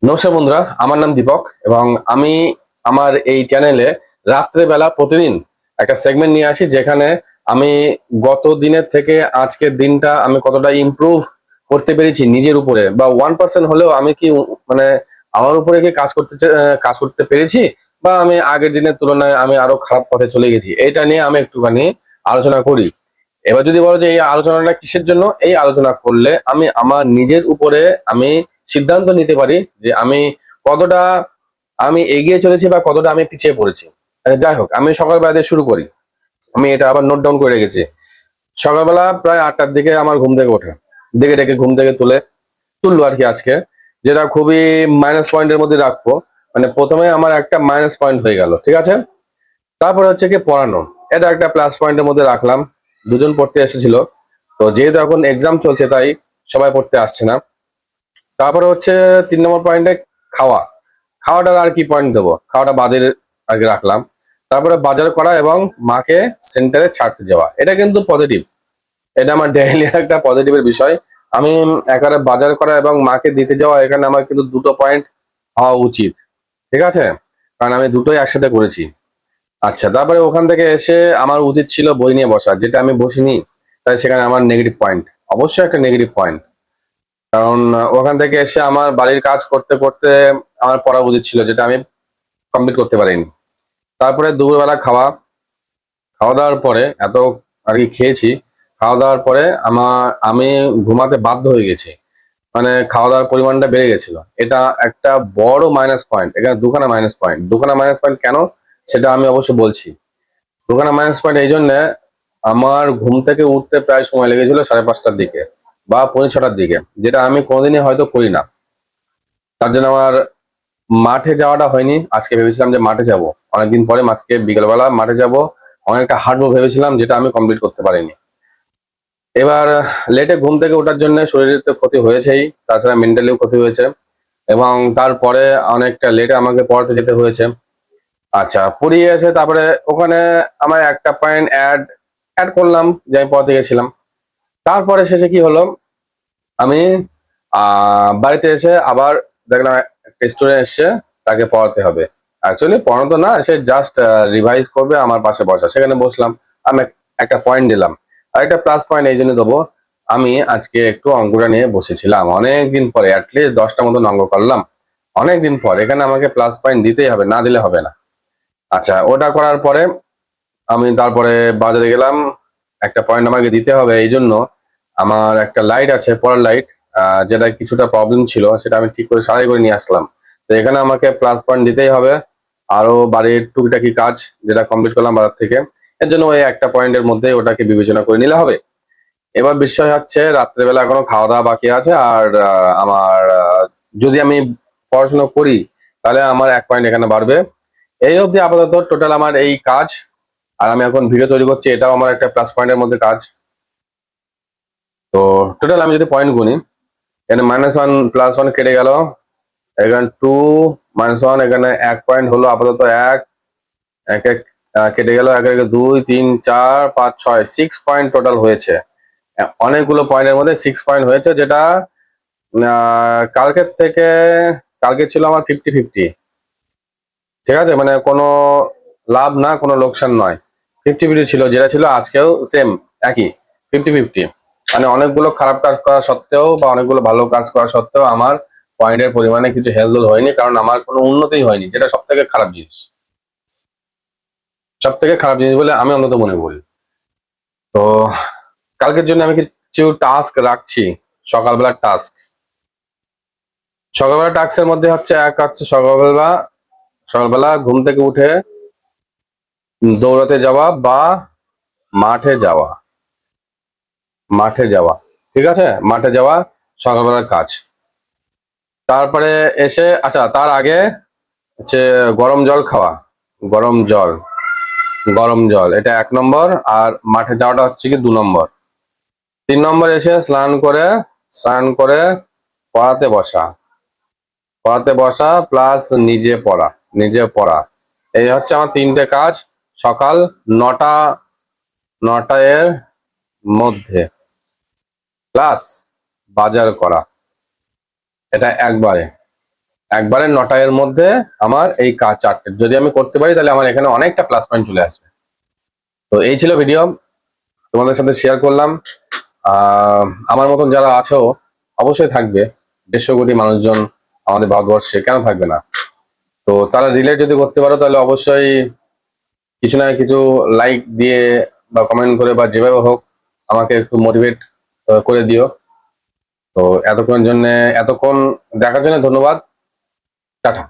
নমস্কার বন্ধুরা, আমার নাম দীপক এবং আমি আমার এই চ্যানেলে রাত্রেবেলা প্রতিদিন একটা সেগমেন্ট নিয়ে আসি, যেখানে আমি গত দিনের থেকে আজকের দিনটা আমি কতটা ইমপ্রুভ করতে পেরেছি নিজের উপরে, বা 1% হলেও আমি কি মানে আমার উপরে কি কাজ করতে পেরেছি, বা আমি আগের দিনের তুলনায় আমি আরো খারাপ পথে চলে গেছি, এটা নিয়ে আমি একটুখানি আলোচনা করি। এবার যদি বলো যে এই আলোচনাটা কিসের জন্য, এই আলোচনা করলে আমি আমার নিজের উপরে আমি সিদ্ধান্ত নিতে পারি যে আমি কতটা আমি এগিয়ে চলেছি বা কতটা আমি পিছিয়ে পড়েছি। আচ্ছা, যাই হোক, আমি সকালবেলা দিয়ে শুরু করি। আমি এটা আবার নোট ডাউন করে রেখেছি। সকালবেলা প্রায় 8টার দিকে আমার ঘুম থেকে ওঠে, ডেকে ডেকে ঘুম থেকে তুললো আর কি আজকে, যেটা খুবই মাইনাস পয়েন্টের মধ্যে রাখবো। মানে প্রথমে আমার একটা মাইনাস পয়েন্ট হয়ে গেল, ঠিক আছে। তারপরে হচ্ছে কি পড়ানো, এটা একটা প্লাস পয়েন্টের মধ্যে রাখলাম। দুজন পড়তে এসেছিল, তো যেহেতু এখন এক্সাম চলছে তাই সবাই পড়তে আসছে না। তারপরে হচ্ছে 3 নম্বর পয়েন্টে খাওয়া। খাওয়াটার আর কি পয়েন্ট দেবো, খাওয়াটা বাদের আগে রাখলাম। তারপরে বাজার করা এবং মাকে সেন্টারে ছাড়তে যাওয়া, এটা কিন্তু পজিটিভ। এটা আমার ডেইলি একটা পজিটিভের বিষয়। আমি একেবারে বাজার করা এবং মাকে দিতে যাওয়া, এখানে আমার কিন্তু দুটো পয়েন্ট হওয়া উচিত, ঠিক আছে, কারণ আমি দুটোই একসাথে করেছি। আচ্ছা, তারপরে ওখান থেকে এসে আমার উচিত ছিল বই নিয়ে বসা, যেটা আমি বসিনি, তাই সেখানে আমার নেগেটিভ পয়েন্ট, অবশ্যই একটা নেগেটিভ পয়েন্ট। কারণ ওখান থেকে এসে আমার বাড়ির কাজ করতে করতে আমার পড়া উচিত ছিল, যেটা আমি কমপ্লিট করতে পারিনি। তারপরে দুপুরবেলা খাওয়া, খাওয়া দাওয়ার পরে এত আর কি খেয়েছি, খাওয়া দাওয়ার পরে আমি ঘুমাতে বাধ্য হয়ে গেছি। মানে খাওয়া দাওয়ার পরিমাণটা বেড়ে গেছিল, এটা একটা বড় মাইনাস পয়েন্ট। এখানে দুখানা মাইনাস পয়েন্ট, দুখানা মাইনাস পয়েন্ট কেন সেটা আমি অবশ্য বলছি। দুখানা মাইনাস পয়েন্ট এই জন্য, আমার ঘুম থেকে উঠতে প্রায় সময় লেগেছিল 5:30টার দিকে বা 6:45টার দিকে, যেটা আমি কোনোদিনই হয়তো করি না। তার জন্য আমার মাঠে যাওয়াটা হয়নি। আজকে ভেবেছিলাম যে মাঠে যাব, অনেকদিন পরে আজকে বিকেলবেলা মাঠে যাব, অনেকটা হাঁটবো ভেবেছিলাম, যেটা আমি কমপ্লিট করতে পারিনি। এবার লেটে ঘুম থেকে ওঠার জন্য শরীরের তো ক্ষতি হয়েছেই, তাছাড়া মেন্টালিও ক্ষতি হয়েছে, এবং তারপরে অনেকটা লেটে আমাকে পড়াতে যেতে হয়েছে। আচ্ছা, পড়িয়ে এসে তারপরে ওখানে আমার একটা পয়েন্ট অ্যাড অ্যাড করলাম যে আমি পড়াতে গেছিলাম। তারপরে শেষে কি হলো, আমি বাড়িতে এসে আবার দেখলাম একটা স্টুডেন্ট এসছে, তাকে পড়াতে হবে। অ্যাকচুয়ালি পড়ানো তো না, সে জাস্ট রিভাইজ করবে, আমার পাশে বসা, সেখানে বসলাম। আমি একটা পয়েন্ট দিলাম, আর একটা প্লাস পয়েন্ট এই জন্য দেবো, আমি আজকে একটু অঙ্কটা নিয়ে বসেছিলাম অনেকদিন পরে, অ্যাটলিস্ট 10টা মতন অঙ্ক করলাম অনেকদিন পর, এখানে আমাকে প্লাস পয়েন্ট দিতেই হবে, না দিলে হবে না। আচ্ছা, ওটা করার পরে আমি তারপরে বাজারে গেলাম। একটা পয়েন্ট আমাকে দিতে হবে, এই জন্য আমার একটা লাইট আছে, পড়ার লাইট, যেটা কিছুটা প্রবলেম ছিল, সেটা আমি ঠিক করে সারাই করে নিয়ে আসলাম। তো এখানে আমাকে প্লাস পয়েন্ট দিতেই হবে। আরো বাড়ির টুকিটাকি কাজ যেটা কমপ্লিট করলাম বাজার থেকে, এর জন্য ওই একটা পয়েন্টের মধ্যে ওটাকে বিবেচনা করে নিলে হবে। এবার বিষয় হচ্ছে রাত্রেবেলা এখনো খাওয়া দাওয়া বাকি আছে, আর আমার যদি আমি পড়াশোনা করি তাহলে আমার 1 পয়েন্ট এখানে বাড়বে। এই অবধি আপাতত টোটাল আমার এই কাজ। আর আমি এখন ভিডিও তৈরি করছি, এটাও আমার একটা প্লাস পয়েন্টের মধ্যে কাজ। তো টোটাল আমি যদি পয়েন্ট গুনি, এখানে -1 +1 কেটে গেল, এখানে 2 -1, এখানে 1 পয়েন্ট হলো আপাতত। এক এক এক কেটে গেল, 1 1 2 3 4 5 6 6 পয়েন্ট টোটাল হয়েছে। অনেকগুলো পয়েন্টের মধ্যে 6 পয়েন্ট হয়েছে, যেটা কালকের থেকে, কালকে ছিল আমার 50-50, ঠিক আছে, মানে কোনো লাভ না কোনো লোকসান নয়, 50-50 ছিল, যেটা ছিল আজকেও সেম, একই 50-50। মানে অনেকগুলো খারাপ কাজ করা সত্ত্বেও বা অনেকগুলো ভালো কাজ করা সত্ত্বেও আমার পয়েন্টের পরিমাণে কিছু হেলদোল হয়নি, কারণ আমার কোনো উন্নতি হয়নি, যেটা সব থেকে খারাপ জিনিস, সব থেকে খারাপ জিনিস বলে আমি অন্তত মনে করি। তো কালকের জন্য আমি কিছু টাস্ক রাখছি। সকালবেলার টাস্ক, সকালবেলা টাস্কের মধ্যে হচ্ছে এক হচ্ছে সকালবেলা সকালবেলা ঘুম থেকে উঠে দৌড়াতে যাওয়া বা মাঠে যাওয়া, মাঠে যাওয়া, ঠিক আছে, মাঠে যাওয়া সকালবেলার কাজ। তারপরে এসে, আচ্ছা তার আগে হচ্ছে গরম জল খাওয়া, গরম জল, গরম জল, এটা 1 নম্বর। আর মাঠে যাওয়াটা হচ্ছে কি 2 নম্বর। 3 নম্বর এসে স্নান করে পড়াতে বসা, পড়াতে বসা প্লাস নিজে পড়া, নিজে পড়া। এই হচ্ছে আমার 3টে কাজ সকাল 9টা এর মধ্যে, প্লাস বাজার করা, এটা একবারে একবারে 9টা এর মধ্যে আমার এই কাজ টার্গেট যদি আমি করতে পারি তাহলে আমার এখানে অনেকটা প্লাস পয়েন্ট চলে আসবে। তো এই ছিল ভিডিও, তোমাদের সাথে শেয়ার করলাম। আমার মতন যারা আছো অবশ্যই থাকবে, 150 কোটি মানুষজন আমাদের ভারতবর্ষে, কেন থাকবে না? তো তারা রিলেট যদি করতে পারো তাহলে অবশ্যই কিছু না কিছু লাইক দিয়ে বা কমেন্ট করে বা যেভাবে হোক আমাকে একটু মোটিভেট করে দিও। তো এতক্ষণ দেখার জন্য ধন্যবাদ। টাটা।